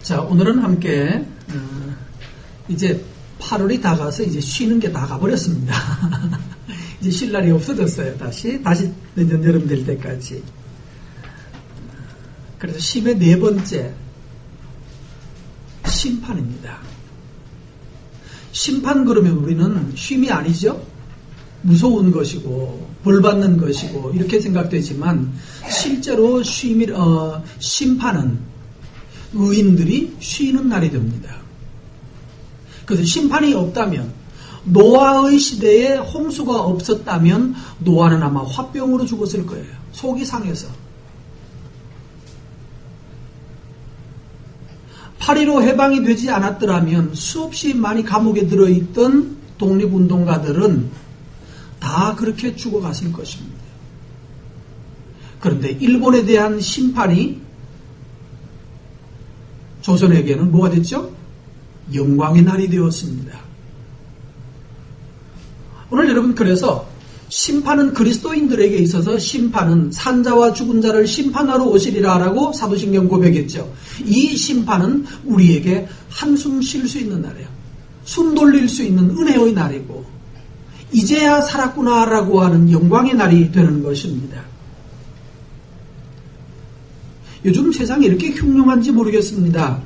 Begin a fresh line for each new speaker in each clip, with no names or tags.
자, 오늘은 함께 이제 8월이 다가서 이제 쉬는 게 다 가버렸습니다. 이제 쉴 날이 없어졌어요. 다시 내년 여름 될 때까지. 그래서 쉼의 네 번째 심판입니다. 심판 그러면 우리는 쉼이 아니죠. 무서운 것이고 벌받는 것이고 이렇게 생각되지만 실제로 심판은 의인들이 쉬는 날이 됩니다. 그래서 심판이 없다면, 노아의 시대에 홍수가 없었다면 노아는 아마 화병으로 죽었을 거예요. 속이 상해서. 8.15 해방이 되지 않았더라면 수없이 많이 감옥에 들어있던 독립운동가들은 다 그렇게 죽어갔을 것입니다. 그런데 일본에 대한 심판이 조선에게는 뭐가 됐죠? 영광의 날이 되었습니다. 오늘 여러분, 그래서 심판은 그리스도인들에게 있어서 심판은 산자와 죽은 자를 심판하러 오시리라 라고 사도신경 고백했죠. 이 심판은 우리에게 한숨 쉴 수 있는 날이에요. 숨 돌릴 수 있는 은혜의 날이고 이제야 살았구나 라고 하는 영광의 날이 되는 것입니다. 요즘 세상이 이렇게 흉흉한지 모르겠습니다.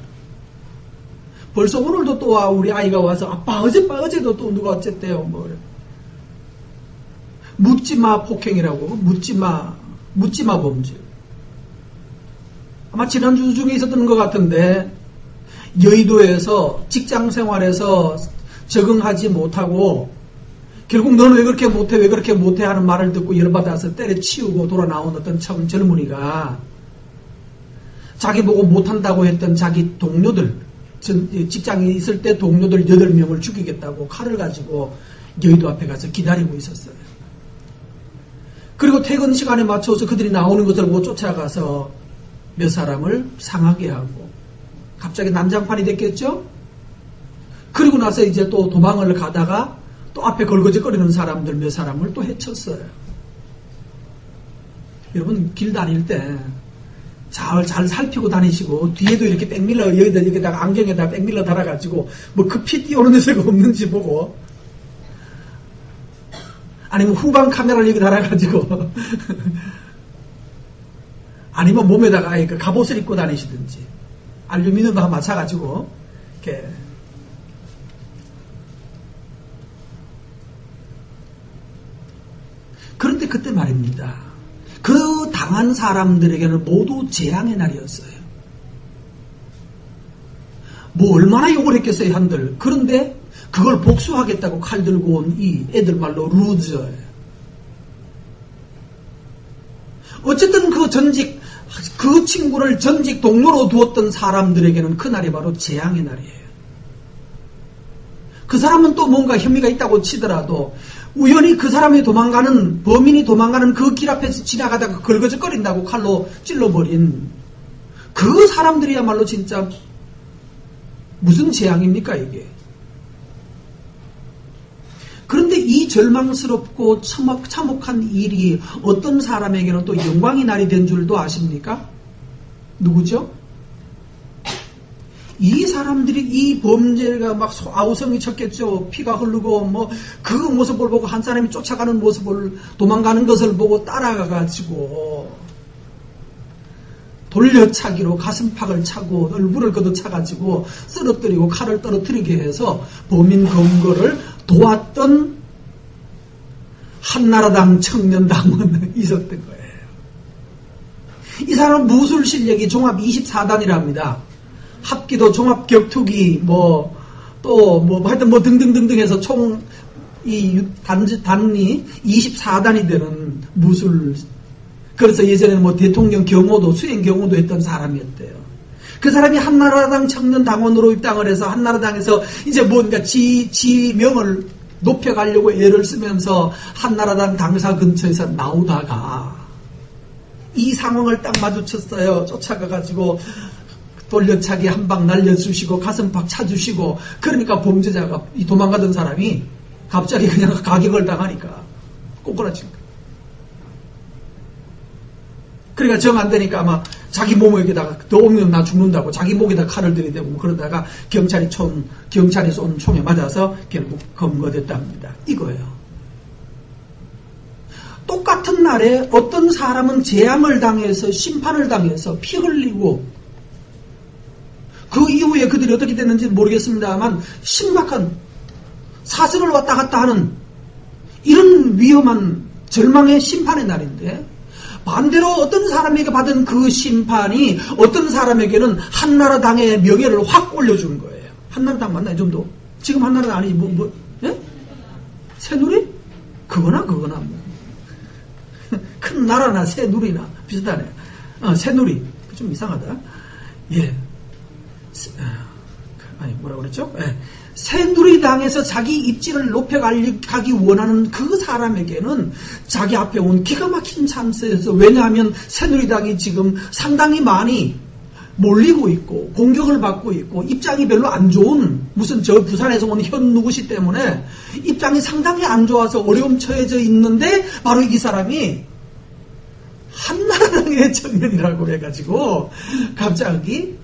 벌써 오늘도 또 우리 아이가 와서 아빠 어제도 또 누가 어쨌대요. 뭐 묻지마 폭행이라고. 묻지마 범죄. 아마 지난주 중에 있었던 것 같은데 여의도에서 직장생활에서 적응하지 못하고 결국 너는 왜 그렇게 못해 하는 말을 듣고 열받아서 때려치우고 돌아 나온 어떤 젊은이가 자기 보고 못한다고 했던 자기 동료들, 직장에 있을 때 동료들 8명을 죽이겠다고 칼을 가지고 여의도 앞에 가서 기다리고 있었어요. 그리고 퇴근 시간에 맞춰서 그들이 나오는 것을 보고 쫓아가서 몇 사람을 상하게 하고 갑자기 난장판이 됐겠죠? 그리고 나서 이제 또 도망을 가다가 또 앞에 걸거적거리는 사람들 몇 사람을 또 해쳤어요. 여러분, 길 다닐 때 잘 살피고 다니시고 뒤에도 이렇게 백밀러 여기다가 안경에다 백밀러 달아가지고 뭐 급히 뛰어오는 데서가 없는지 보고, 아니면 후방 카메라를 여기 달아가지고 아니면 몸에다가 그 갑옷을 입고 다니시든지 알루미늄과 맞춰가지고 이렇게. 그런데 그때 말입니다. 그 당한 사람들에게는 모두 재앙의 날이었어요. 뭐 얼마나 욕을 했겠어요, 한들. 그런데 그걸 복수하겠다고 칼 들고 온 이 애들 말로 루저예요. 어쨌든 그 친구를 전직 동료로 두었던 사람들에게는 그날이 바로 재앙의 날이에요. 그 사람은 또 뭔가 혐의가 있다고 치더라도 우연히 그 사람이 범인이 도망가는 그 길 앞에서 지나가다가 걸거적거린다고 칼로 찔러버린 그 사람들이야말로 진짜 무슨 재앙입니까, 이게. 그런데 이 절망스럽고 참혹한 일이 어떤 사람에게는 또 영광의 날이 된 줄도 아십니까? 누구죠? 이 사람들이 이 범죄가 막 아우성이 쳤겠죠. 피가 흐르고 뭐 그 모습을 보고 한 사람이 쫓아가는 모습을, 도망가는 것을 보고 따라가가지고 돌려차기로 가슴팍을 차고 얼굴을 걷어차가지고 쓰러뜨리고 칼을 떨어뜨리게 해서 범인 검거를 도왔던 한나라당 청년당은 있었던 거예요. 이 사람은 무술 실력이 종합 24단이랍니다. 합기도 종합격투기 하여튼 등등등등 해서 총 단위 24단이 되는 무술. 그래서 예전에는 대통령 경호도, 수행 경호도 했던 사람이었대요. 그 사람이 한나라당 청년당원으로 입당을 해서 한나라당에서 이제 뭔가 지명을 높여가려고 애를 쓰면서 한나라당 당사 근처에서 나오다가 이 상황을 딱 마주쳤어요. 쫓아가가지고 돌려차기 한 방 날려주시고 가슴팍 차주시고. 그러니까 범죄자가, 이 도망가던 사람이 갑자기 그냥 가격을 당하니까 꼬꾸라진 거예요. 그러니까 정 안 되니까 아마 자기 몸에다가 더 오면 나 죽는다고 자기 목에다 칼을 들이대고 그러다가 경찰이 쏜 총에 맞아서 결국 검거됐다 합니다. 이거예요. 똑같은 날에 어떤 사람은 재앙을 당해서 심판을 당해서 피 흘리고 그 이후에 그들이 어떻게 됐는지 모르겠습니다만 심각한 사슬을 왔다 갔다 하는 이런 위험한 절망의 심판의 날인데 반대로 어떤 사람에게 받은 그 심판이 어떤 사람에게는 한나라당의 명예를 확 올려준 거예요. 한나라당 맞나요? 좀더 지금 한나라당 아니 예? 새누리? 그거나 큰 나라나 새누리나 비슷하네. 새누리 좀 이상하다. 예. 아니 뭐라고 그랬죠? 예. 새누리당에서 자기 입지를 높여가기 원하는 그 사람에게는 자기 앞에 온 기가 막힌 찬스에서, 왜냐하면 새누리당이 지금 상당히 많이 몰리고 있고 공격을 받고 있고 입장이 별로 안 좋은, 무슨 저 부산에서 온 현 누구시 때문에 입장이 상당히 안 좋아서 어려움 처해져 있는데 바로 이 사람이 한나라당의 청년이라고 해가지고 갑자기,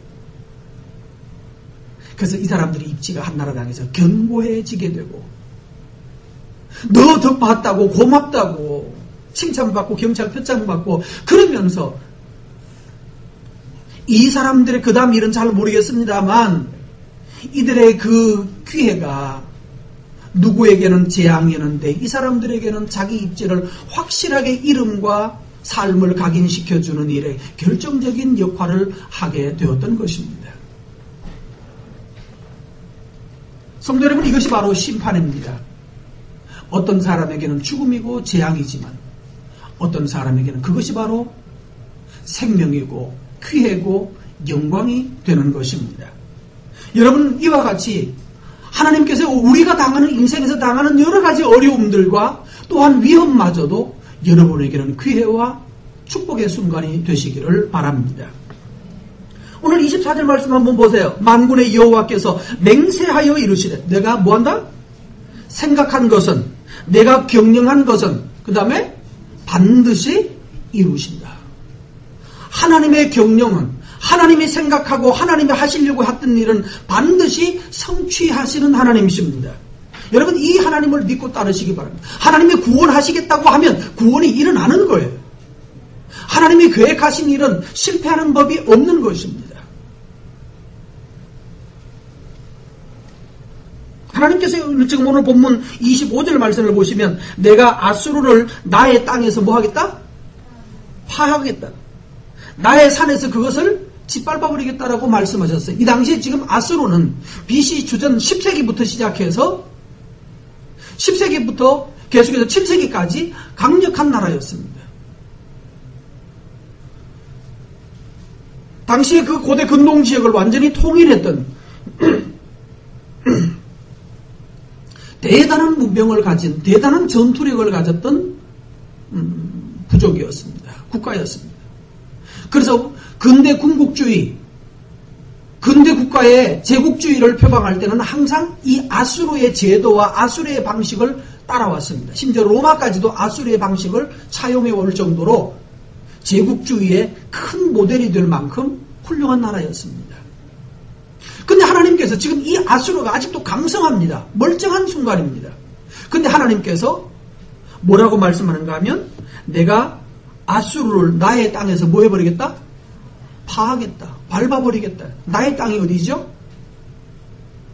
그래서 이 사람들이 입지가 한나라당에서 견고해지게 되고 너 더 봤다고 고맙다고 칭찬받고 경찰 표창 받고 그러면서 이 사람들의 그 다음 일은 잘 모르겠습니다만 이들의 그 기회가 누구에게는 재앙이었는데 이 사람들에게는 자기 입지를 확실하게 이름과 삶을 각인시켜주는 일에 결정적인 역할을 하게 되었던 것입니다. 성도 여러분, 이것이 바로 심판입니다. 어떤 사람에게는 죽음이고 재앙이지만 어떤 사람에게는 그것이 바로 생명이고 기회고 영광이 되는 것입니다. 여러분, 이와 같이 하나님께서 우리가 당하는, 인생에서 당하는 여러 가지 어려움들과 또한 위험마저도 여러분에게는 기회와 축복의 순간이 되시기를 바랍니다. 오늘 24절 말씀 한번 보세요. 만군의 여호와께서 맹세하여 이르시되, 내가 뭐한다? 생각한 것은, 내가 경영한 것은, 그 다음에 반드시 이루신다. 하나님의 경영은, 하나님이 생각하고 하나님이 하시려고 했던 일은 반드시 성취하시는 하나님이십니다. 여러분, 이 하나님을 믿고 따르시기 바랍니다. 하나님이 구원하시겠다고 하면 구원이 일어나는 거예요. 하나님이 계획하신 일은 실패하는 법이 없는 것입니다. 하나님께서 지금 오늘 본문 25절 말씀을 보시면, 내가 아수르를 나의 땅에서 뭐 하겠다? 파하겠다. 나의 산에서 그것을 짓밟아버리겠다라고 말씀하셨어요. 이 당시에 지금 아수르는 BC 주전 10세기부터 시작해서 10세기부터 계속해서 7세기까지 강력한 나라였습니다. 당시에 그 고대 근동 지역을 완전히 통일했던 대단한 문명을 가진, 대단한 전투력을 가졌던 부족이었습니다. 국가였습니다. 그래서 근대 군국주의, 근대 국가의 제국주의를 표방할 때는 항상 이 아수르의 제도와 아수르의 방식을 따라왔습니다. 심지어 로마까지도 아수르의 방식을 차용해 올 정도로 제국주의의 큰 모델이 될 만큼 훌륭한 나라였습니다. 근데 하나님께서 지금 이 아수르가 아직도 강성합니다. 멀쩡한 순간입니다. 근데 하나님께서 뭐라고 말씀하는가 하면, 내가 아수르를 나의 땅에서 뭐 해버리겠다? 파하겠다. 밟아버리겠다. 나의 땅이 어디죠?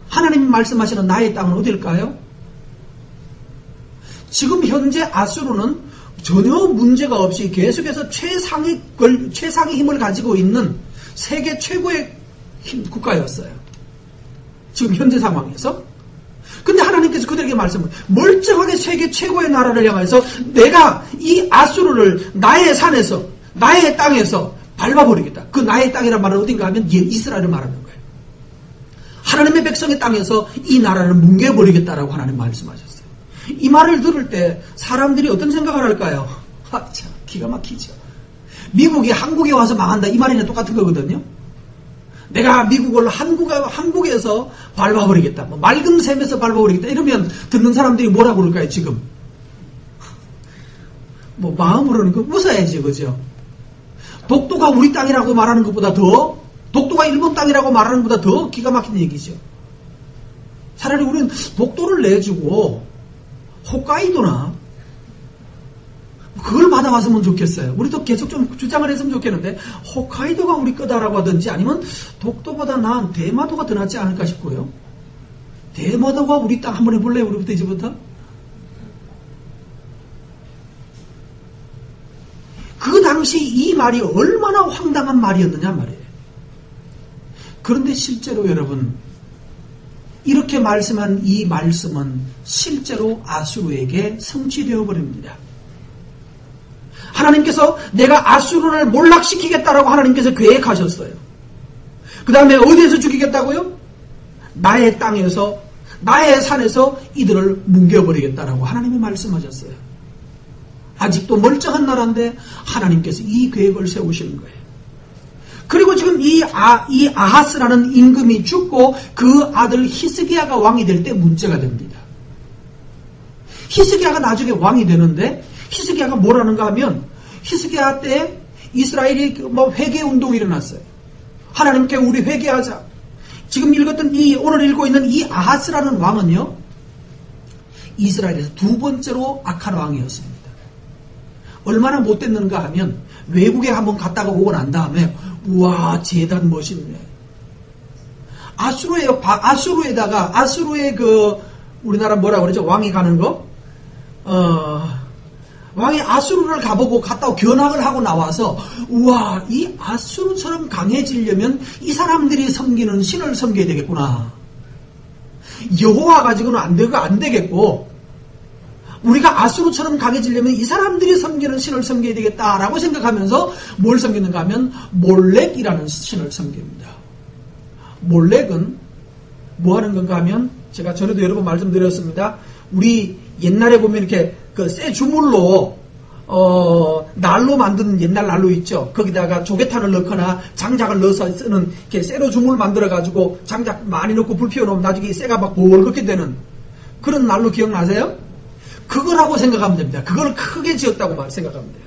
하나님 말씀하시는 나의 땅은 어딜까요? 지금 현재 아수르는 전혀 문제가 없이 계속해서 최상의 힘을 가지고 있는 세계 최고의 국가였어요. 지금 현재 상황에서. 근데 하나님께서 그들에게 말씀을, 멀쩡하게 세계 최고의 나라를 향해서 내가 이 아수르를 나의 산에서, 나의 땅에서 밟아버리겠다. 그 나의 땅이란 말은 어딘가 하면 이스라엘을 말하는 거예요. 하나님의 백성의 땅에서 이 나라를 뭉개버리겠다라고 하나님 말씀하셨어요. 이 말을 들을 때 사람들이 어떤 생각을 할까요? 참 기가 막히죠. 미국이 한국에 와서 망한다, 이 말이랑 똑같은 거거든요. 내가 미국을 한국에서 밟아버리겠다, 뭐 맑은 샘에서 밟아버리겠다, 이러면 듣는 사람들이 뭐라고 그럴까요? 지금 뭐 마음으로는 웃어야지, 그죠? 독도가 우리 땅이라고 말하는 것보다 더, 독도가 일본 땅이라고 말하는 것보다 더 기가 막힌 얘기죠. 차라리 우리는 독도를 내주고 홋카이도나 그걸 받아왔으면 좋겠어요. 우리도 계속 좀 주장을 했으면 좋겠는데 홋카이도가 우리 거다라고 하든지 아니면 독도보다 나은 대마도가 더 낫지 않을까 싶고요. 대마도가 우리 땅 한번 해볼래요? 우리부터 이제부터? 그 당시 이 말이 얼마나 황당한 말이었느냐 말이에요. 그런데 실제로 여러분 이렇게 말씀한 이 말씀은 실제로 아수르에게 성취되어 버립니다. 하나님께서 내가 아수르를 몰락시키겠다라고 하나님께서 계획하셨어요. 그 다음에 어디에서 죽이겠다고요? 나의 땅에서 나의 산에서 이들을 뭉개버리겠다라고 하나님이 말씀하셨어요. 아직도 멀쩡한 나라인데 하나님께서 이 계획을 세우시는 거예요. 그리고 지금 이 아하스라는 임금이 죽고 그 아들 히스기야가 왕이 될 때 문제가 됩니다. 히스기야가 나중에 왕이 되는데 히스기야가 뭐라는가 하면 히스기야 때 이스라엘이 회개 운동이 일어났어요. 하나님께 우리 회개하자. 지금 읽었던 오늘 읽고 있는 이 아하스라는 왕은요, 이스라엘에서 두 번째로 악한 왕이었습니다. 얼마나 못됐는가 하면 외국에 한번 갔다가 오고 난 다음에 우와 재단 멋있네. 아수르의 그 우리나라 뭐라 그러죠? 왕이 가는 거? 왕이 아수르를 가보고 갔다 견학을 하고 나와서 우와 이 아수르처럼 강해지려면 이 사람들이 섬기는 신을 섬겨야 되겠구나. 여호와 가지고는 안 되겠고 우리가 아수르처럼 강해지려면 이 사람들이 섬기는 신을 섬겨야 되겠다라고 생각하면서 뭘 섬기는가 하면 몰렉이라는 신을 섬깁니다. 몰렉은 뭐 하는 건가 하면 제가 전에도 여러 번 말씀드렸습니다. 우리 옛날에 보면 이렇게 그 쇠 주물로 난로 만드는 옛날 난로 있죠. 거기다가 조개탄을 넣거나 장작을 넣어서 쓰는 이렇게 쇠로 주물 만들어 가지고 장작 많이 넣고 불 피워 놓으면 나중에 쇠가 막 벌겋게 되는 그런 난로 기억나세요? 그거라고 생각하면 됩니다. 그걸 크게 지었다고 생각하면 돼요.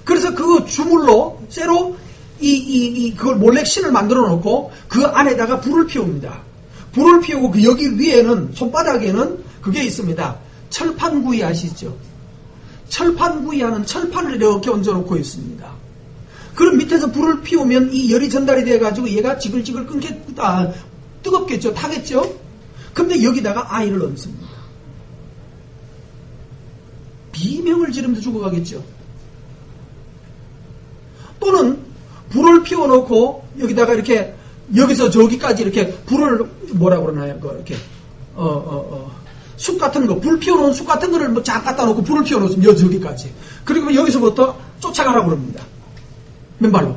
그래서 그 주물로 쇠로 그걸 몰래 신을 만들어 놓고 그 안에다가 불을 피웁니다. 불을 피우고 그 여기 위에는 손바닥에는 그게 있습니다. 철판구이 아시죠? 철판구이하는 철판을 이렇게 얹어놓고 있습니다. 그럼 밑에서 불을 피우면 이 열이 전달이 돼가지고 얘가 지글지글 끊겠다. 뜨겁겠죠? 타겠죠? 근데 여기다가 아이를 얹습니다. 비명을 지르면서 죽어가겠죠. 또는 불을 피워놓고 여기다가 이렇게 여기서 저기까지 이렇게 불을 뭐라 그러나요? 이렇게 숲 같은 거, 불 피워놓은 숲 같은 거를 뭐 쫙 갖다 놓고 불을 피워놓습니다. 저기까지. 그리고 여기서부터 쫓아가라고 그럽니다. 맨발로.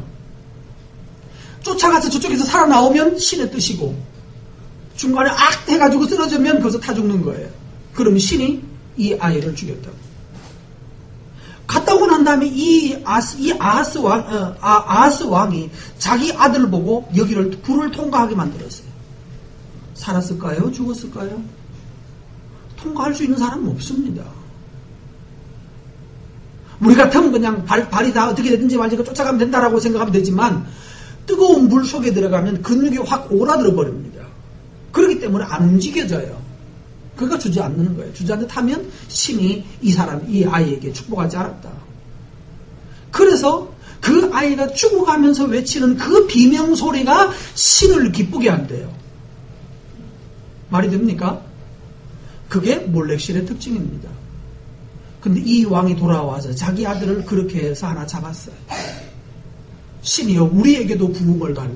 쫓아가서 저쪽에서 살아나오면 신의 뜻이고 중간에 악 해가지고 쓰러지면 거기서 타 죽는 거예요. 그러면 신이 이 아이를 죽였다고. 갔다 오고 난 다음에 아하스 왕이 자기 아들을 보고 여기를 불을 통과하게 만들었어요. 살았을까요? 죽었을까요? 통과할 수 있는 사람은 없습니다. 우리 같으면 그냥 발이 다 어떻게 되든지 말지 쫓아가면 된다라고 생각하면 되지만 뜨거운 물 속에 들어가면 근육이 확 오라들어 버립니다. 그렇기 때문에 안 움직여져요. 그러니까 주저앉는 거예요. 주저앉듯하면 신이 이 아이에게 축복하지 않았다. 그래서 그 아이가 죽어가면서 외치는 그 비명 소리가 신을 기쁘게 한대요. 말이 됩니까? 그게 몰렉신의 특징입니다. 근데 이 왕이 돌아와서 자기 아들을 그렇게 해서 하나 잡았어요. 신이여 우리에게도 부흥을 달라.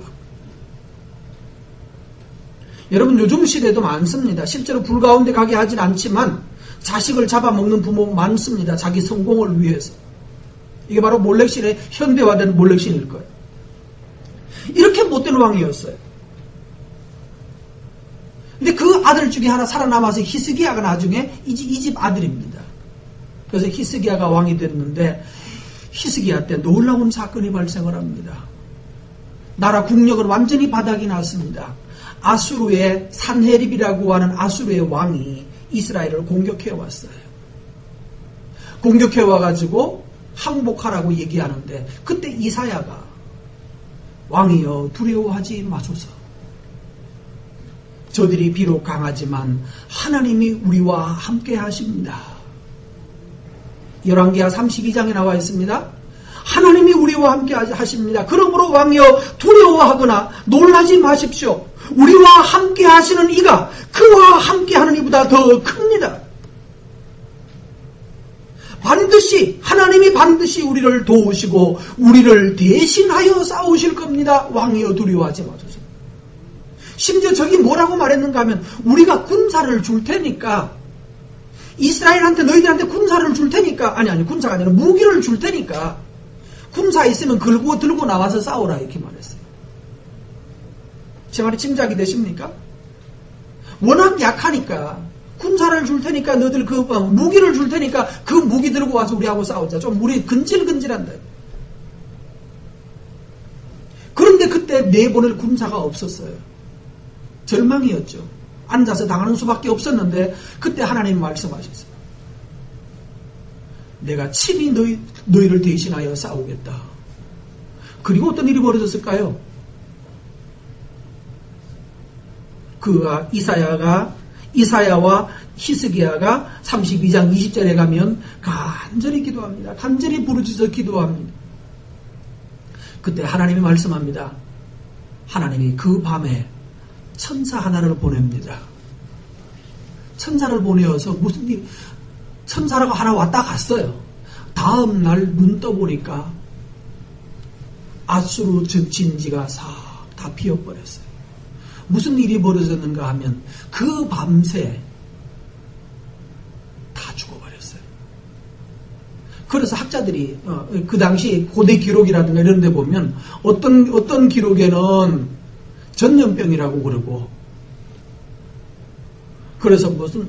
여러분 요즘 시대도 많습니다. 실제로 불 가운데 가게 하진 않지만 자식을 잡아먹는 부모 많습니다. 자기 성공을 위해서. 이게 바로 몰렉신의 현대화된 몰렉신일 거예요. 이렇게 못된 왕이었어요. 근데 그 아들 중에 하나 살아남아서 히스기야가 나중에 이 집 아들입니다. 그래서 히스기야가 왕이 됐는데 히스기야 때 놀라운 사건이 발생을 합니다. 나라 국력은 완전히 바닥이 났습니다. 아수르의 산헤립이라고 하는 아수르의 왕이 이스라엘을 공격해 왔어요. 공격해 와가지고 항복하라고 얘기하는데 그때 이사야가 왕이여 두려워하지 마소서. 저들이 비록 강하지만 하나님이 우리와 함께 하십니다. 열왕기하 32장에 나와 있습니다. 하나님이 우리와 함께 하십니다. 그러므로 왕이여 두려워하거나 놀라지 마십시오. 우리와 함께 하시는 이가 그와 함께 하는 이보다 더 큽니다. 반드시 하나님이 반드시 우리를 도우시고 우리를 대신하여 싸우실 겁니다. 왕이여 두려워하지 마소서. 심지어 저기 뭐라고 말했는가 하면 우리가 군사를 줄 테니까 이스라엘한테 너희들한테 군사를 줄 테니까 아니 군사가 아니라 무기를 줄 테니까 군사 있으면 들고 나와서 싸우라 이렇게 말했어요. 제 말이 짐작이 되십니까? 워낙 약하니까 군사를 줄 테니까 너희들 무기를 줄 테니까 그 무기 들고 와서 우리하고 싸우자. 좀 우리 근질근질한다. 그런데 그때 내보낼 군사가 없었어요. 절망이었죠. 앉아서 당하는 수밖에 없었는데 그때 하나님 말씀하셨어요. 내가 친히 너희를 대신하여 싸우겠다. 그리고 어떤 일이 벌어졌을까요? 그가 이사야와 히스기야가 32장 20절에 가면 간절히 기도합니다. 간절히 부르짖어 기도합니다. 그때 하나님이 말씀합니다. 하나님이 그 밤에 천사 하나를 보냅니다. 천사를 보내어서 무슨 일, 천사라고 하나 왔다 갔어요. 다음 날 눈 떠보니까 아수르 진지가 싹 다 피어버렸어요. 무슨 일이 벌어졌는가 하면 그 밤새 다 죽어버렸어요. 그래서 학자들이 그 당시 고대 기록이라든가 이런 데 보면 어떤 기록에는 전염병이라고 그러고 그래서 무슨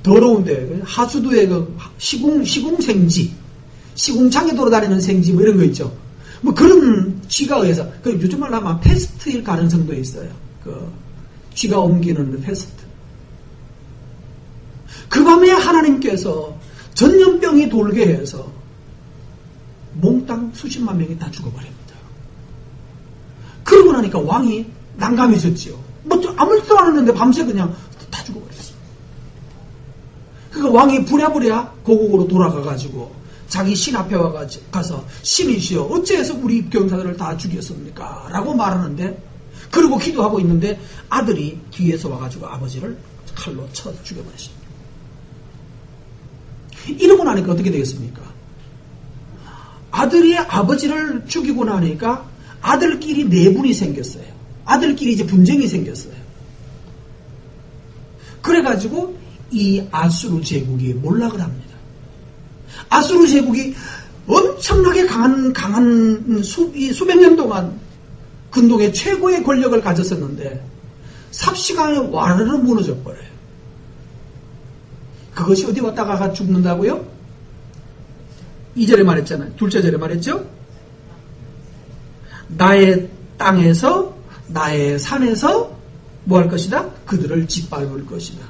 더러운데 하수도에 시궁생지 시궁창에 돌아다니는 생지 뭐 이런 거 있죠. 뭐 그런 쥐가 의해서 요즘 말로 하면 패스트일 가능성도 있어요. 쥐가 옮기는 패스트. 그 밤에 하나님께서 전염병이 돌게 해서 몽땅 수십만 명이 다 죽어버립니다. 그러고 나니까 왕이 난감해졌지요. 뭐 아무렇지도 않았는데 밤새 그냥 다 죽어버렸어요. 그러니까 왕이 부랴부랴 고국으로 돌아가가지고 자기 신 앞에 가서 신이시여 어째서 우리 병사들을 다 죽였습니까? 라고 말하는데 그리고 기도하고 있는데 아들이 뒤에서 와가지고 아버지를 칼로 쳐 죽여버렸습니다. 이러고 나니까 어떻게 되겠습니까? 아들이 아버지를 죽이고 나니까 아들끼리 내분이 생겼어요. 아들끼리 이제 분쟁이 생겼어요. 그래가지고 이 아수르 제국이 몰락을 합니다. 아수르 제국이 엄청나게 강한 수백 년 동안 근동의 최고의 권력을 가졌었는데 삽시간에 와르르 무너져 버려요. 그것이 어디 왔다가 죽는다고요? 2절에 말했잖아요. 둘째 절에 말했죠? 나의 땅에서 나의 산에서 뭐 할 것이다? 그들을 짓밟을 것이다.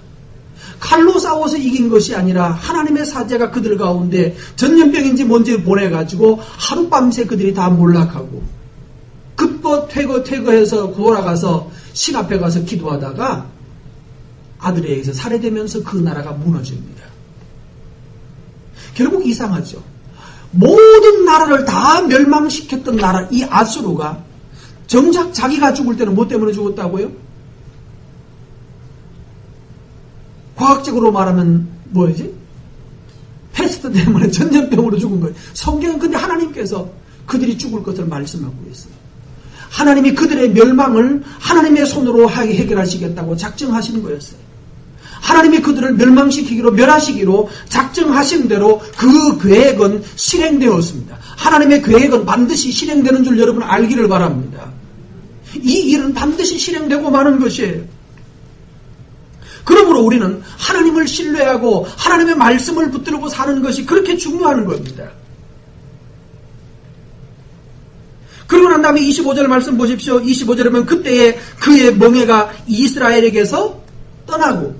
칼로 싸워서 이긴 것이 아니라 하나님의 사제가 그들 가운데 전염병인지 뭔지 보내가지고 하룻밤새 그들이 다 몰락하고 급거 퇴거해서 돌아가서 신 앞에 가서 기도하다가 아들에 의해서 살해되면서 그 나라가 무너집니다. 결국 이상하죠. 모든 나라를 다 멸망시켰던 나라 이 아수르가 정작 자기가 죽을 때는 뭐 때문에 죽었다고요? 과학적으로 말하면 뭐지? 패스트 때문에 전염병으로 죽은 거예요. 성경은 근데 하나님께서 그들이 죽을 것을 말씀하고 있어요. 하나님이 그들의 멸망을 하나님의 손으로 해결하시겠다고 작정하시는 거였어요. 하나님이 그들을 멸망시키기로 멸하시기로 작정하신 대로 그 계획은 실행되었습니다. 하나님의 계획은 반드시 실행되는 줄 여러분 알기를 바랍니다. 이 일은 반드시 실행되고 마는 것이에요. 그러므로 우리는 하나님을 신뢰하고 하나님의 말씀을 붙들고 사는 것이 그렇게 중요한 겁니다. 그리고 난 다음에 25절 말씀 보십시오. 25절에 보면 그때에 그의 멍에가 이스라엘에게서 떠나고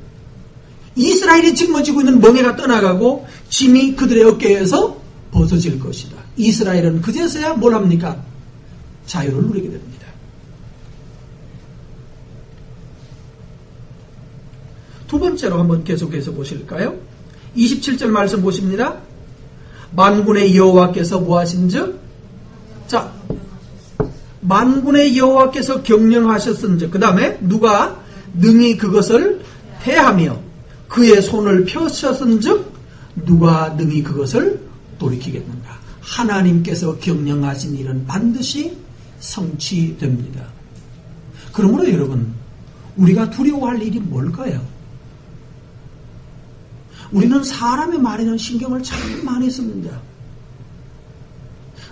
이스라엘이 짊어지고 있는 멍에가 떠나가고 짐이 그들의 어깨에서 벗어질 것이다. 이스라엘은 그제서야 뭘 합니까? 자유를 누리게 됩니다. 두 번째로 한번 계속해서 보실까요? 27절 말씀 보십니다. 만군의 여호와께서 뭐하신즉? 자, 만군의 여호와께서 경영하셨은즉, 그 다음에 누가 능히 그것을 패하며 그의 손을 펴셨은즉 누가 능히 그것을 돌이키겠는가? 하나님께서 경영하신 일은 반드시 성취됩니다. 그러므로 여러분, 우리가 두려워할 일이 뭘까요? 우리는 사람의 말에는 신경을 참 많이 씁니다.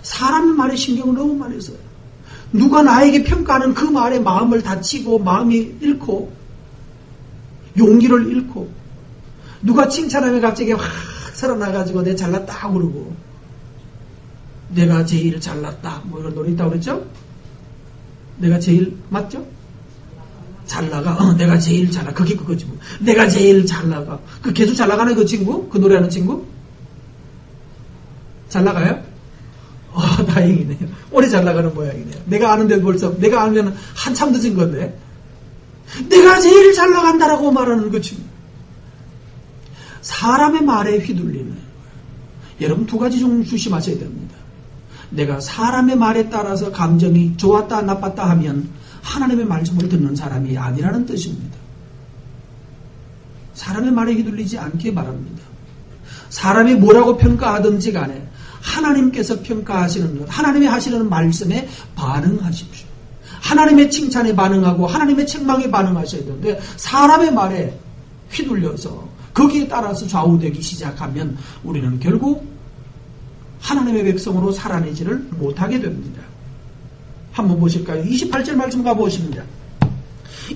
사람의 말에 신경을 너무 많이 써요. 누가 나에게 평가하는 그 말에 마음을 다치고 마음이 잃고 용기를 잃고, 누가 칭찬하면 갑자기 확 살아나가지고 내가 잘났다 그러고, 내가 제일 잘났다 뭐 이런 노래 있다고 그랬죠? 내가 제일 맞죠? 잘 나가. 내가 제일 잘 나가. 그게 그거지 뭐. 내가 제일 잘 나가. 그 계속 잘 나가는 그 친구? 그 노래하는 친구? 잘 나가요? 다행이네요. 오래 잘 나가는 모양이네요. 내가 아는데 벌써, 내가 알면 한참 늦은 건데. 내가 제일 잘 나간다라고 말하는 그 친구. 사람의 말에 휘둘리는. 여러분 두 가지 좀 조심하셔야 됩니다. 내가 사람의 말에 따라서 감정이 좋았다 나빴다 하면 하나님의 말씀을 듣는 사람이 아니라는 뜻입니다. 사람의 말에 휘둘리지 않기 바랍니다. 사람이 뭐라고 평가하든지 간에 하나님께서 평가하시는 것, 하나님이 하시는 말씀에 반응하십시오. 하나님의 칭찬에 반응하고 하나님의 책망에 반응하셔야 되는데, 사람의 말에 휘둘려서 거기에 따라서 좌우되기 시작하면 우리는 결국 하나님의 백성으로 살아내지를 못하게 됩니다. 한번 보실까요? 28절 말씀 가보십니다.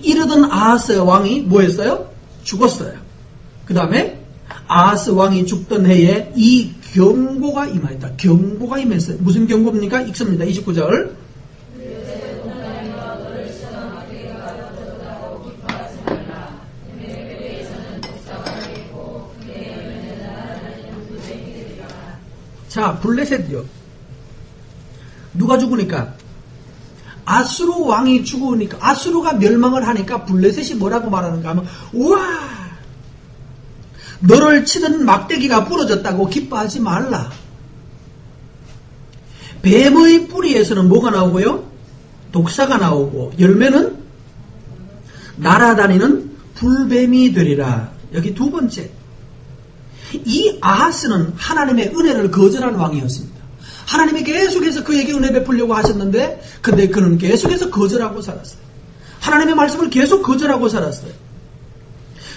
이르던 아하스 왕이 뭐 했어요? 죽었어요. 그 다음에 아하스 왕이 죽던 해에 이 경고가 임하였다. 경고가 임했어요. 무슨 경고입니까? 읽습니다. 29절. 자, 블레셋이요. 누가 죽으니까? 아수르 왕이 죽으니까, 아수르가 멸망을 하니까 블레셋이 뭐라고 말하는가 하면, 우와! 너를 치던 막대기가 부러졌다고 기뻐하지 말라. 뱀의 뿌리에서는 뭐가 나오고요? 독사가 나오고, 열매는 날아다니는 불뱀이 되리라. 여기 두 번째. 이 아하스는 하나님의 은혜를 거절한 왕이었습니다. 하나님이 계속해서 그에게 은혜 베풀려고 하셨는데, 근데 그는 계속해서 거절하고 살았어요. 하나님의 말씀을 계속 거절하고 살았어요.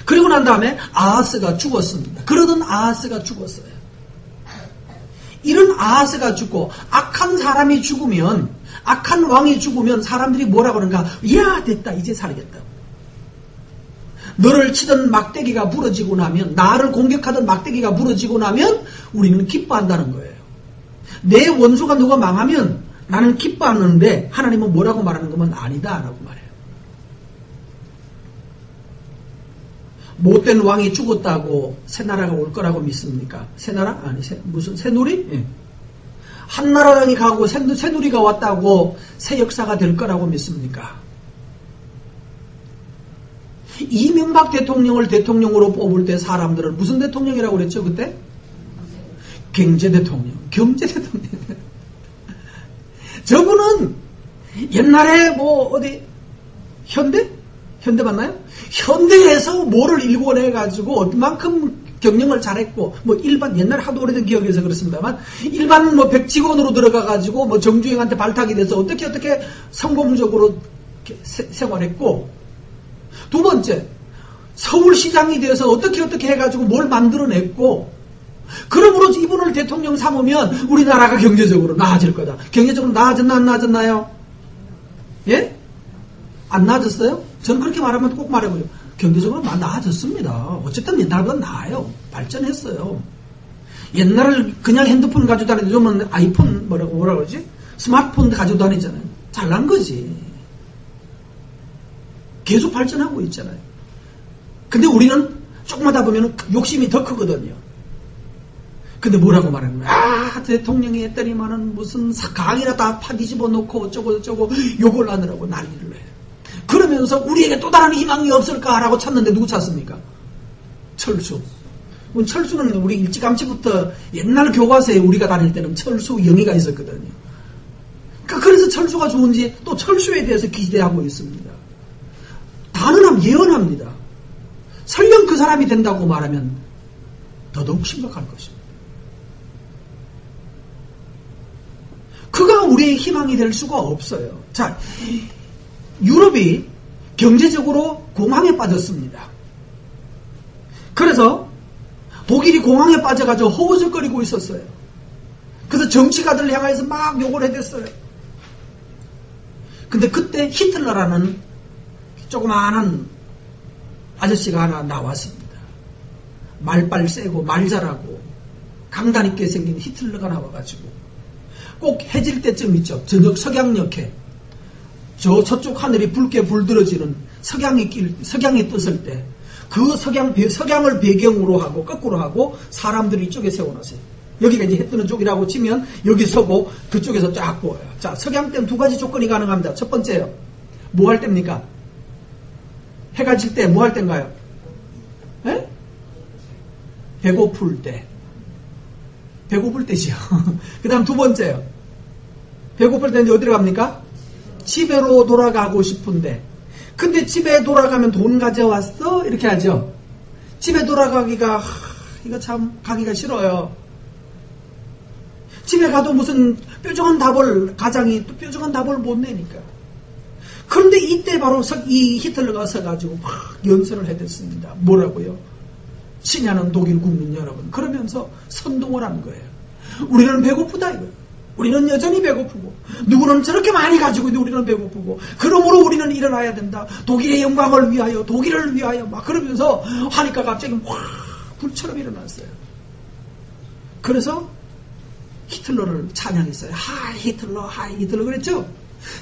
그리고 난 다음에 아하스가 죽었습니다. 그러던 아하스가 죽었어요. 이런 아하스가 죽고, 악한 사람이 죽으면, 악한 왕이 죽으면 사람들이 뭐라고 그러는가? 이야, 됐다, 이제 살겠다. 너를 치던 막대기가 부러지고 나면, 나를 공격하던 막대기가 부러지고 나면 우리는 기뻐한다는 거예요. 내 원수가 누가 망하면 나는 기뻐하는데, 하나님은 뭐라고 말하는 거면 아니다 라고 말해요. 못된 왕이 죽었다고 새 나라가 올 거라고 믿습니까? 새 나라? 아니, 무슨 새누리? 예. 한나라당이 가고 새누리가 왔다고 새 역사가 될 거라고 믿습니까? 이명박 대통령을 대통령으로 뽑을 때 사람들은 무슨 대통령이라고 그랬죠, 그때? 경제 대통령. 경제 대통령. 저분은 옛날에 뭐 어디 현대 맞나요? 현대에서 뭐를 일궈내가지고 얼만큼 경영을 잘했고, 뭐 일반, 옛날에 하도 오래된 기억에서 그렇습니다만, 일반 뭐 백직원으로 들어가가지고 뭐 정주행한테 발탁이 돼서 어떻게 성공적으로 생활했고, 두 번째, 서울시장이 되어서 어떻게 해가지고 뭘 만들어냈고, 그러므로 이분을 대통령 삼으면 우리나라가 경제적으로 나아질 거다. 경제적으로 나아졌나 안 나아졌나요? 예? 안 나아졌어요? 저는 그렇게 말하면 꼭 말해보죠. 경제적으로 나아졌습니다. 어쨌든 옛날보다 나아요. 발전했어요. 옛날에 그냥 핸드폰 가지고 다니는데 요즘은 아이폰 뭐라 그러지? 스마트폰 가지고 다니잖아요. 잘난 거지. 계속 발전하고 있잖아요. 근데 우리는 조금 하다 보면 욕심이 더 크거든요. 근데 뭐라고 말하는 거야? 대통령이 했더니만은 무슨 강이나 다 파뒤집어 놓고 어쩌고 욕을 하느라고 난리를 해. 그러면서 우리에게 또 다른 희망이 없을까라고 찾는데 누구 찾습니까? 철수. 철수는 우리 일찌감치부터 옛날 교과서에 우리가 다닐 때는 철수 영의가 있었거든요. 그래서 철수가 좋은지 또 철수에 대해서 기대하고 있습니다. 단언함 예언합니다. 설령 그 사람이 된다고 말하면 더더욱 심각할 것입니다. 그가 우리의 희망이 될 수가 없어요. 자, 유럽이 경제적으로 공황에 빠졌습니다. 그래서 독일이 공황에 빠져가지고 허우적거리고 있었어요. 그래서 정치가들 향해서 막 욕을 해댔어요. 근데 그때 히틀러라는 조그마한 아저씨가 하나 나왔습니다. 말빨 세고 말 잘하고 강단 있게 생긴 히틀러가 나와가지고 꼭 해질 때쯤 있죠. 저녁 석양녘에 저쪽 하늘이 붉게 불들어지는 석양이 떴을 때 그 석양을 배경으로 하고 거꾸로 하고 사람들이 이쪽에 세워놨어요. 여기가 이제 해 뜨는 쪽이라고 치면 여기 서고 그쪽에서 쫙 보여요. 자, 석양 때는 두 가지 조건이 가능합니다. 첫 번째요. 뭐 할 때입니까? 해가 질 때 뭐 할 때인가요? 에? 배고플 때. 배고플 때지요. 그 다음 두 번째요. 배고플 때는 어디로 갑니까? 집으로 돌아가고 싶은데. 근데 집에 돌아가면 돈 가져왔어? 이렇게 하죠. 집에 돌아가기가 이거 참 가기가 싫어요. 집에 가도 무슨 뾰족한 답을 가장이 또 뾰족한 답을 못 내니까. 그런데 이때 바로 이 히틀러가 서가지고 막 연설을 해댔습니다. 뭐라고요? 친애하는 독일 국민 여러분. 그러면서 선동을 한 거예요. 우리는 배고프다 이거예요. 우리는 여전히 배고프고 누구는 저렇게 많이 가지고 있는데 우리는 배고프고 그러므로 우리는 일어나야 된다. 독일의 영광을 위하여 독일을 위하여 막 그러면서 하니까 갑자기 확 불처럼 일어났어요. 그래서 히틀러를 찬양했어요. 하이 히틀러 그랬죠.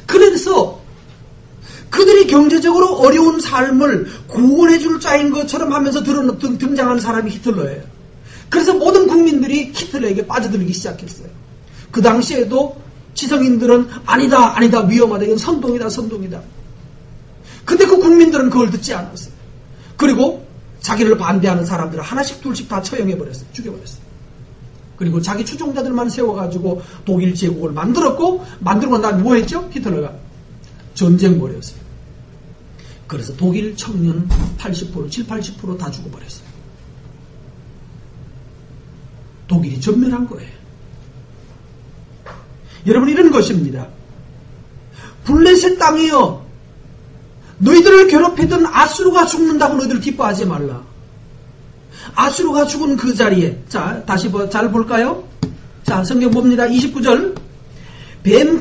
그래서 그들이 경제적으로 어려운 삶을 구원해줄 자인 것처럼 하면서 등장하는 사람이 히틀러예요. 그래서 모든 국민들이 히틀러에게 빠져들기 시작했어요. 그 당시에도 지성인들은 아니다 위험하다 이건 선동이다. 근데 그 국민들은 그걸 듣지 않았어요. 그리고 자기를 반대하는 사람들을 하나씩 둘씩 다 처형해버렸어요. 죽여버렸어요. 그리고 자기 추종자들만 세워가지고 독일 제국을 만들었고 만들고 난 다음에 뭐 했죠? 히틀러가 전쟁 벌였어요. 그래서 독일 청년 80% 다 죽어버렸어요. 독일이 전멸한 거예요. 여러분 이런 것입니다. 블레셋 땅이여 너희들을 괴롭히던 아수르가 죽는다고 너희들 기뻐하지 말라. 아수르가 죽은 그 자리에 자 다시 잘 볼까요? 자 성경 봅니다. 29절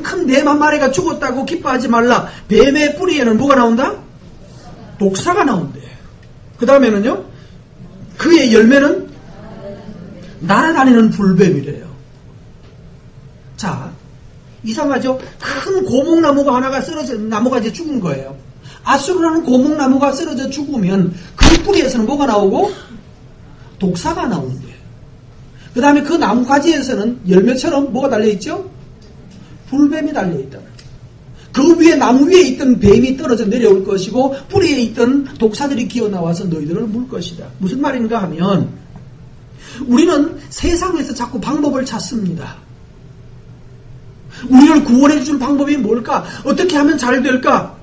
큰 뱀 한 마리가 죽었다고 기뻐하지 말라. 뱀의 뿌리에는 뭐가 나온다? 독사가 나온대. 그 다음에는요 그의 열매는 날아다니는 불뱀이래요. 자 이상하죠? 큰 고목나무가 하나가 나무가 이제 죽은 거예요. 아수르라는 고목나무가 쓰러져 죽으면 그 뿌리에서는 뭐가 나오고? 독사가 나오는데. 그 다음에 그 나무가지에서는 열매처럼 뭐가 달려있죠? 불뱀이 달려있다. 그 위에 나무 위에 있던 뱀이 떨어져 내려올 것이고 뿌리에 있던 독사들이 기어나와서 너희들을 물 것이다. 무슨 말인가 하면 우리는 세상에서 자꾸 방법을 찾습니다. 우리를 구원해 줄 방법이 뭘까? 어떻게 하면 잘 될까?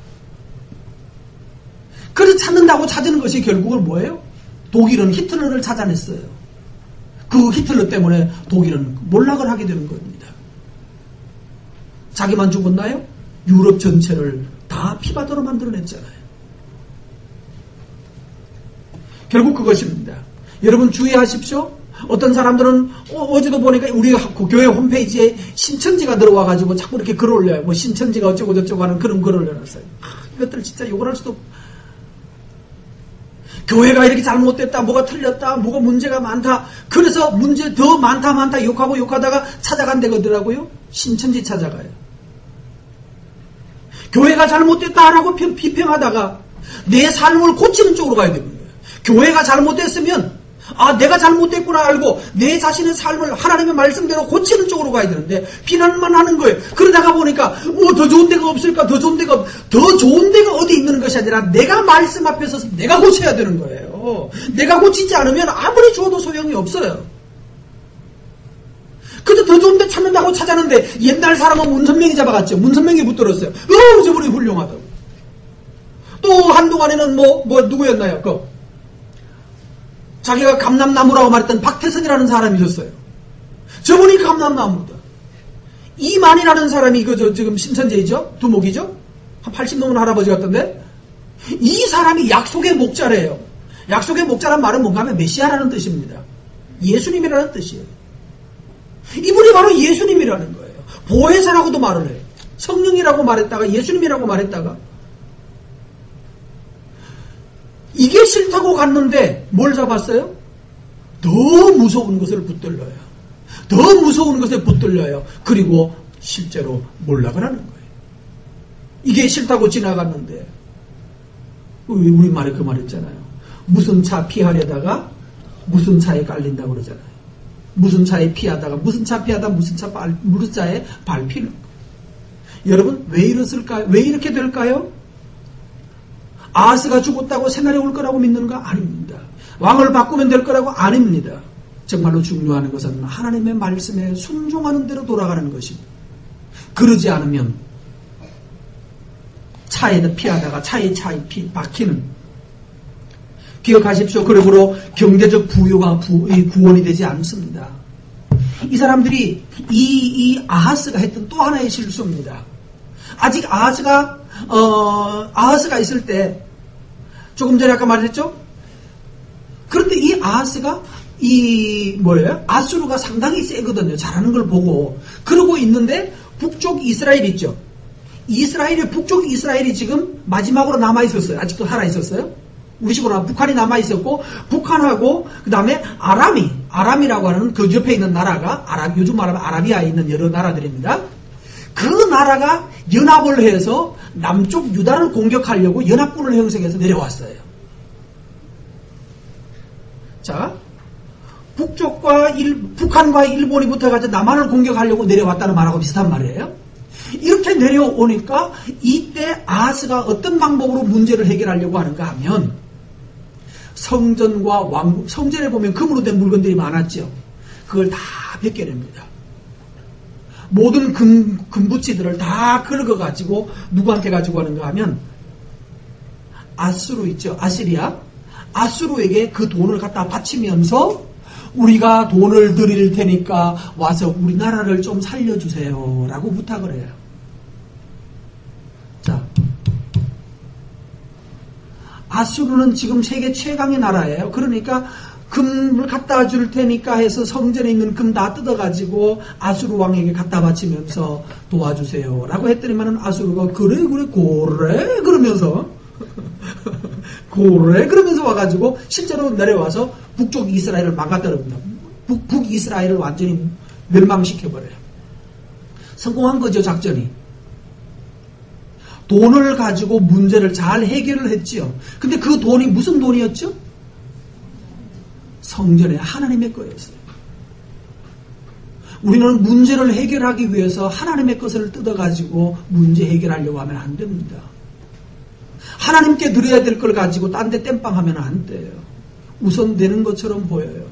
그래서 찾는 것이 결국은 뭐예요? 독일은 히틀러를 찾아냈어요. 그 히틀러 때문에 독일은 몰락을 하게 되는 겁니다. 자기만 죽었나요? 유럽 전체를 다 피바다로 만들어냈잖아요. 결국 그것입니다. 여러분 주의하십시오. 어떤 사람들은 어제도 보니까 우리 교회 홈페이지에 신천지가 들어와가지고 자꾸 이렇게 글을 올려요. 뭐 신천지가 어쩌고 저쩌고 하는 그런 글을 올려놨어요. 이것들 진짜 욕을 할 수도 없고. 교회가 이렇게 잘못됐다, 뭐가 틀렸다, 뭐가 문제가 많다. 그래서 문제 더 많다 욕하다가 찾아간다더라고요. 신천지 찾아가요. 교회가 잘못됐다라고 비평하다가 내 삶을 고치는 쪽으로 가야 되는 거예요. 교회가 잘못됐으면 내가 잘못됐구나 알고 내 자신의 삶을 하나님의 말씀대로 고치는 쪽으로 가야 되는데 비난만 하는 거예요. 그러다가 보니까 더 좋은 데가 없을까? 더 좋은 데가 어디 있는 것이 아니라 내가 말씀 앞에 서서 내가 고쳐야 되는 거예요. 내가 고치지 않으면 아무리 줘도 소용이 없어요. 근데 더 좋은 데 찾는다고 찾았는데 옛날 사람은 문선명이 잡아갔죠. 문선명이 붙들었어요. 저분이 훌륭하다고. 또 한동안에는 누구였나요? 자기가 감람나무라고 말했던 박태선이라는 사람이 있었어요. 저분이 감람나무다. 이만이라는 사람이 지금 신천지이죠? 두목이죠? 한 80 넘은 할아버지 같던데? 이 사람이 약속의 목자래요. 약속의 목자란 말은 뭔가 하면 메시아라는 뜻입니다. 예수님이라는 뜻이에요. 이분이 바로 예수님이라는 거예요. 보혜사라고도 말을 해요. 성령이라고 말했다가 예수님이라고 말했다가 이게 싫다고 갔는데 뭘 잡았어요? 더 무서운 것을 붙들려요. 더 무서운 것을 붙들려요. 그리고 실제로 몰락을 하는 거예요. 이게 싫다고 지나갔는데 우리 말에 그 말 있잖아요. 무슨 차 피하려다가 무슨 차에 깔린다고 그러잖아요. 무슨 차에 피하다가 무슨 차에 밟히는 거예요. 여러분 왜 이랬을까요? 왜 이렇게 될까요? 아하스가 죽었다고 새날이 올 거라고 믿는가? 아닙니다. 왕을 바꾸면 될 거라고? 아닙니다. 정말로 중요한 것은 하나님의 말씀에 순종하는 대로 돌아가는 것입니다. 그러지 않으면 차에는 피하다가 차에 박히는. 기억하십시오. 그러므로 경제적 부유가 구원이 되지 않습니다. 이 사람들이 이 아하스가 했던 또 하나의 실수입니다. 아직 아하스가 있을 때 조금 전에 아까 말했죠? 그런데 이 아하스가 아수르가 상당히 세거든요. 잘하는 걸 보고. 그러고 있는데 북쪽 이스라엘 있죠? 북쪽 이스라엘이 지금 마지막으로 남아있었어요. 아직도 살아있었어요. 우리 식으로 북한이 남아있었고, 북한하고, 그 다음에 아람이라고 하는 그 옆에 있는 나라가, 요즘 말하면 아라비아에 있는 여러 나라들입니다. 그 나라가 연합을 해서 남쪽 유다를 공격하려고 연합군을 형성해서 내려왔어요. 자, 북한과 일본이 붙어가지고 남한을 공격하려고 내려왔다는 말하고 비슷한 말이에요. 이렇게 내려오니까 이때 아하스가 어떤 방법으로 문제를 해결하려고 하는가 하면 성전과 성전에 보면 금으로 된 물건들이 많았죠. 그걸 다 벗겨냅니다. 모든 금부치들을 다 긁어가지고 누구한테 가지고 가는가 하면 아수르 있죠. 아시리아. 아수르에게 그 돈을 갖다 바치면서 우리가 돈을 드릴 테니까 와서 우리나라를 좀 살려주세요 라고 부탁을 해요. 자, 아수르는 지금 세계 최강의 나라예요. 그러니까 금을 갖다 줄 테니까 해서 성전에 있는 금 다 뜯어가지고 아수르 왕에게 갖다 바치면서 도와주세요 라고 했더니만은 아수르가 그래 그러면서 그러면서 와가지고 실제로 내려와서 북쪽 이스라엘을 망가뜨립니다. 북이스라엘을 완전히 멸망시켜버려요. 성공한 거죠, 작전이. 돈을 가지고 문제를 잘 해결을 했지요. 근데 그 돈이 무슨 돈이었죠? 성전의 하나님의 거였어요. 우리는 문제를 해결하기 위해서 하나님의 것을 뜯어가지고 문제 해결하려고 하면 안 됩니다. 하나님께 드려야 될 걸 가지고 딴 데 땜빵하면 안 돼요. 우선 되는 것처럼 보여요.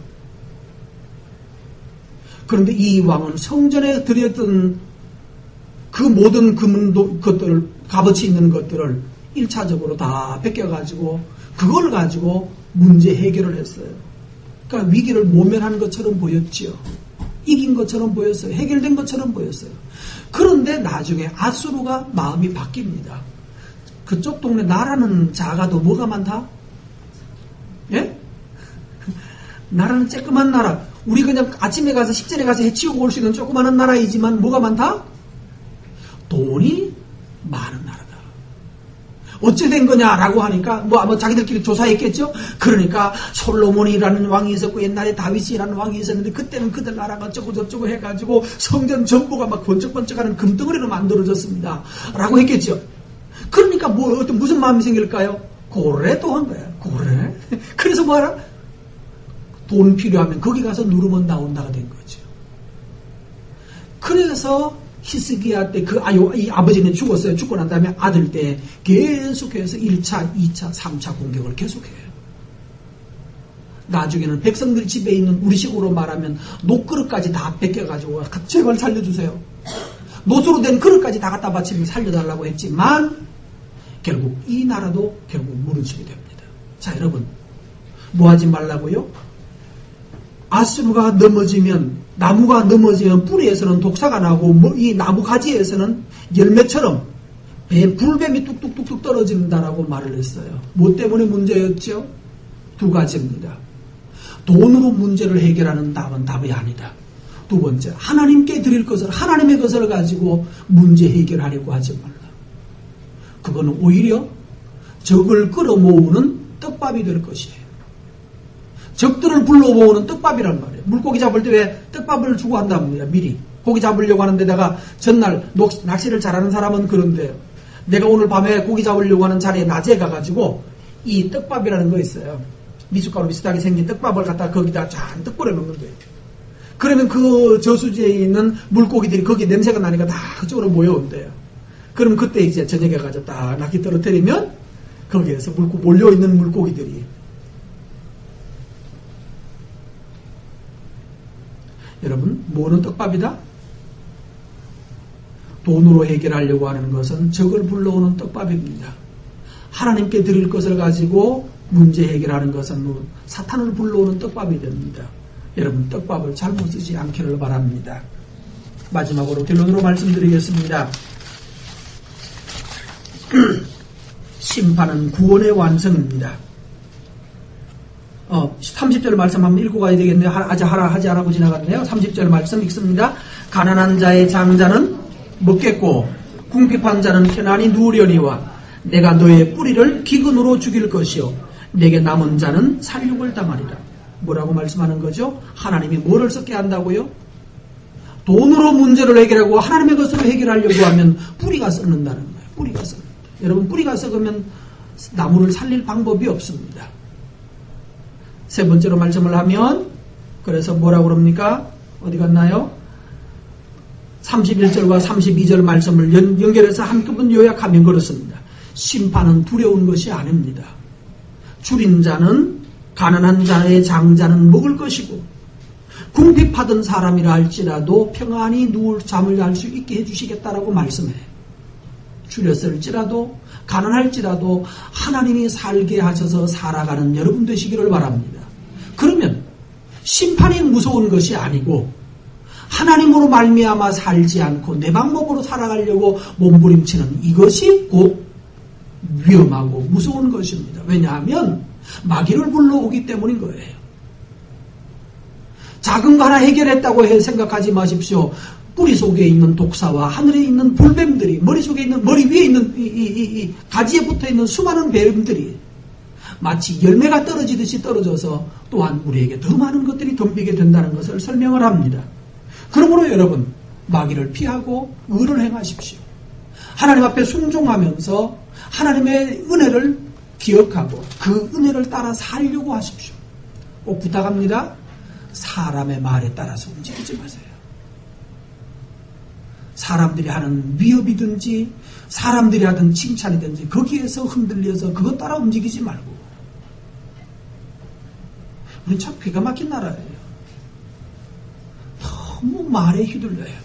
그런데 이 왕은 성전에 드렸던 그 모든 것들을, 값어치 있는 것들을 1차적으로 다 뺏겨가지고 그걸 가지고 문제 해결을 했어요. 그러니까 위기를 모면한 것처럼 보였지요. 이긴 것처럼 보였어요. 해결된 것처럼 보였어요. 그런데 나중에 아수르가 마음이 바뀝니다. 그쪽 동네 나라는 작아도 뭐가 많다? 예? 나라는 쬐끄만 나라. 우리 그냥 아침에 가서 식전에 가서 해치우고 올 수 있는 조그마한 나라이지만 뭐가 많다? 돈이 많은 나라다. 어째 된 거냐라고 하니까 아마 자기들끼리 조사했겠죠. 그러니까 솔로몬이라는 왕이 있었고 옛날에 다윗이라는 왕이 있었는데 그때는 그들 나라가 어쩌고 저쩌고 해가지고 성전 전부가 막 번쩍번쩍하는 금덩어리로 만들어졌습니다. 라고 했겠죠. 그러니까 무슨 마음이 생길까요? 고래도 한 거야. 그래? 그래서 뭐하라? 돈 필요하면 거기 가서 누르면 나온다가 된 거죠. 그래서 히스기야 때 이 아버지는 죽었어요. 죽고 난 다음에 아들 때 계속해서 1차, 2차, 3차 공격을 계속해요. 나중에는 백성들 집에 있는 우리식으로 말하면 녹그릇까지 다 뺏겨가지고 제발 살려주세요. 노수로 된 그릇까지 다 갖다 바치면 살려달라고 했지만 결국 이 나라도 결국 무너지게 됩니다. 자, 여러분 뭐 하지 말라고요? 아수르가 넘어지면, 나무가 넘어지면 뿌리에서는 독사가 나고 이 나무 가지에서는 열매처럼 불뱀이 뚝뚝뚝뚝 떨어진다라고 말을 했어요. 뭐 때문에 문제였죠? 두 가지입니다. 돈으로 문제를 해결하는 답이 아니다. 두 번째, 하나님께 드릴 것을, 하나님의 것을 가지고 문제 해결하려고 하지 말라. 그거는 오히려 적을 끌어모으는 떡밥이 될 것이에요. 적들을 불러모으는 떡밥이란 말이에요. 물고기 잡을 때 왜 떡밥을 주고 한답니다. 미리. 고기 잡으려고 하는 데다가 전날 낚시를 잘하는 사람은 그런데요. 내가 오늘 밤에 고기 잡으려고 하는 자리에 낮에 가가지고 이 떡밥이라는 거 있어요. 미숫가루 비슷하게 생긴 떡밥을 갖다 거기다 잔뜩 뿌려놓는 거예요. 그러면 그 저수지에 있는 물고기들이 거기 냄새가 나니까 다 그쪽으로 모여온대요. 그럼 그때 이제 저녁에 가서 딱 낚시 떨어뜨리면 거기에서 몰려있는 물고기들이 여러분, 뭐는 떡밥이다? 돈으로 해결하려고 하는 것은 적을 불러오는 떡밥입니다. 하나님께 드릴 것을 가지고 문제 해결하는 것은 사탄을 불러오는 떡밥이 됩니다. 여러분, 떡밥을 잘못 쓰지 않기를 바랍니다. 마지막으로 결론으로 말씀드리겠습니다. 심판은 구원의 완성입니다. 30절 말씀 한번 읽고 가야 되겠네요. 하지 않고 지나갔네요. 30절 말씀 읽습니다. 가난한 자의 장자는 먹겠고 궁핍한 자는 편안히 누우려니와 내가 너의 뿌리를 기근으로 죽일 것이요 내게 남은 자는 살육을 당하리라. 뭐라고 말씀하는 거죠? 하나님이 뭐를 썩게 한다고요? 돈으로 문제를 해결하고 하나님의 것으로 해결하려고 하면 뿌리가 썩는다는 거예요. 뿌리가 썩는다. 여러분, 뿌리가 썩으면 나무를 살릴 방법이 없습니다. 세 번째로 말씀을 하면, 그래서 뭐라고 그럽니까? 어디 갔나요? 31절과 32절 말씀을 연결해서 한꺼번 요약하면 그렇습니다. 심판은 두려운 것이 아닙니다. 줄인 자는, 가난한 자의 장자는 먹을 것이고, 궁핍하던 사람이라 할지라도 평안히 누울 잠을 잘 수 있게 해주시겠다라고 말씀해요. 줄였을지라도 가난할지라도 하나님이 살게 하셔서 살아가는 여러분 되시기를 바랍니다. 그러면 심판이 무서운 것이 아니고 하나님으로 말미암아 살지 않고 내 방법으로 살아가려고 몸부림치는 이것이 곧 위험하고 무서운 것입니다. 왜냐하면 마귀를 불러오기 때문인 거예요. 작은 거 하나 해결했다고 생각하지 마십시오. 뿌리 속에 있는 독사와 하늘에 있는 불뱀들이 머리 위에 있는 이 가지에 붙어 있는 수많은 뱀들이 마치 열매가 떨어지듯이 떨어져서 또한 우리에게 더 많은 것들이 덤비게 된다는 것을 설명을 합니다. 그러므로 여러분, 마귀를 피하고 의를 행하십시오. 하나님 앞에 순종하면서 하나님의 은혜를 기억하고 그 은혜를 따라 살려고 하십시오. 꼭 부탁합니다. 사람의 말에 따라서 움직이지 마세요. 사람들이 하는 위협이든지 사람들이 하던 칭찬이든지 거기에서 흔들려서 그것 따라 움직이지 말고. 우리는 참 기가 막힌 나라예요. 너무 말에 휘둘려요.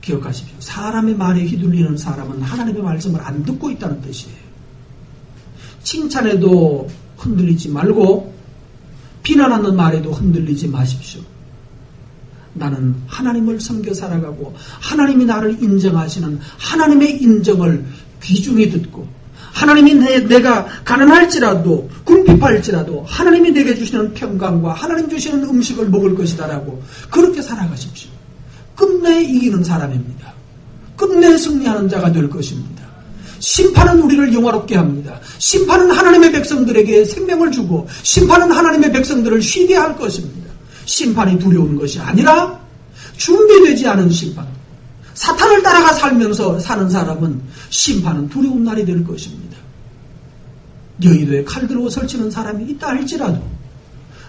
기억하십시오. 사람의 말에 휘둘리는 사람은 하나님의 말씀을 안 듣고 있다는 뜻이에요. 칭찬에도 흔들리지 말고 비난하는 말에도 흔들리지 마십시오. 나는 하나님을 섬겨 살아가고 하나님이 나를 인정하시는 하나님의 인정을 귀중히 듣고 하나님이 내가 가난할지라도 궁핍할지라도 하나님이 내게 주시는 평강과 하나님 주시는 음식을 먹을 것이다라고 그렇게 살아가십시오. 끝내 이기는 사람입니다. 끝내 승리하는 자가 될 것입니다. 심판은 우리를 영화롭게 합니다. 심판은 하나님의 백성들에게 생명을 주고 심판은 하나님의 백성들을 쉬게 할 것입니다. 심판이 두려운 것이 아니라 준비되지 않은 심판, 사탄을 따라가 살면서 사는 사람은 심판은 두려운 날이 될 것입니다. 여의도에 칼 들고 설치는 사람이 있다 할지라도,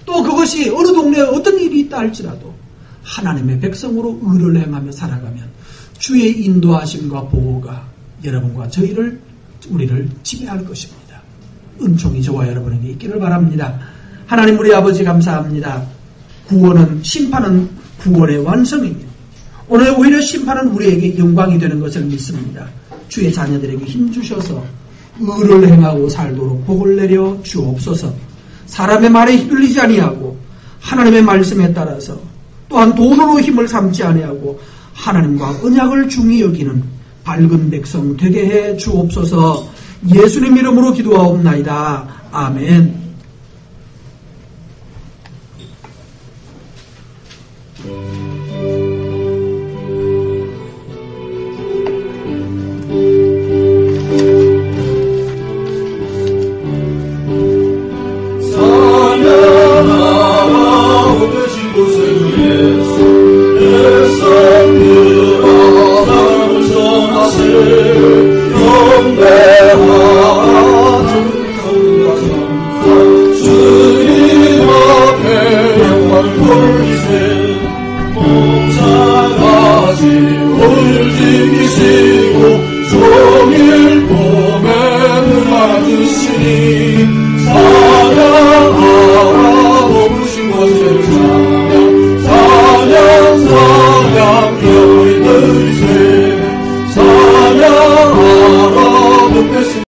또 그것이 어느 동네에 어떤 일이 있다 할지라도 하나님의 백성으로 의를 행하며 살아가면 주의 인도하심과 보호가 여러분과 우리를 지배할 것입니다. 은총이 저와 여러분에게 있기를 바랍니다. 하나님 우리 아버지 감사합니다. 심판은 구원의 완성이며 오늘 오히려 심판은 우리에게 영광이 되는 것을 믿습니다. 주의 자녀들에게 힘주셔서 의를 행하고 살도록 복을 내려 주옵소서. 사람의 말에 휘둘리지 아니하고 하나님의 말씀에 따라서 또한 돈으로 힘을 삼지 아니하고 하나님과 언약을 중히 여기는 밝은 백성 되게 해 주옵소서. 예수님 이름으로 기도하옵나이다. 아멘.
영배하